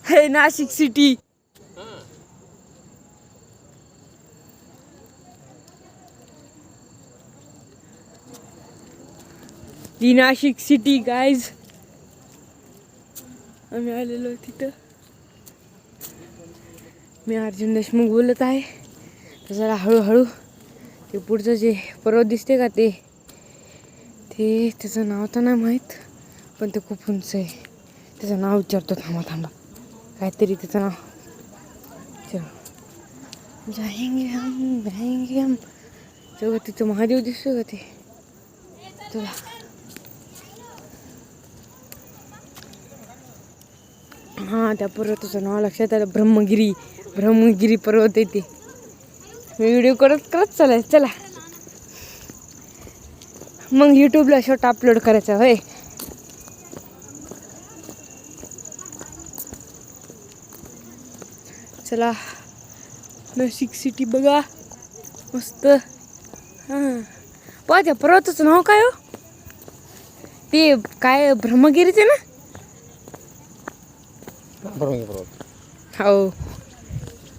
हे नाशिक सिटी. ही Nashik city guys. आम्ही आलेलो तिथं. मी अर्जुन देशमुख बोलत आहे. तर जरा हळूहळू ते पुढचं जे पर्वत दिसते का ते त्याचं नाव तर नाही माहीत, पण ते खूप उंच आहे. त्याचं नाव विचारतो, थांबा काहीतरी त्याचं नाव. चलो जाएंगे हम. तेव्हा तिथं महादेव दिसतो का ते. चला हां, त्या पर्वताचं नाव लक्षात आलं. ब्रह्मगिरी पर्वत आहे ते. मी व्हिडिओ करत चालेल. चला मग यूट्यूबला शॉर्ट अपलोड करायचा होय. चला नाशिक सिटी बघा मस्त. हां पहा त्या पर्वताचं नाव काय हो. ते काय ब्रह्मगिरीचे ना. ब्रह्मगिरी पर्वत. हो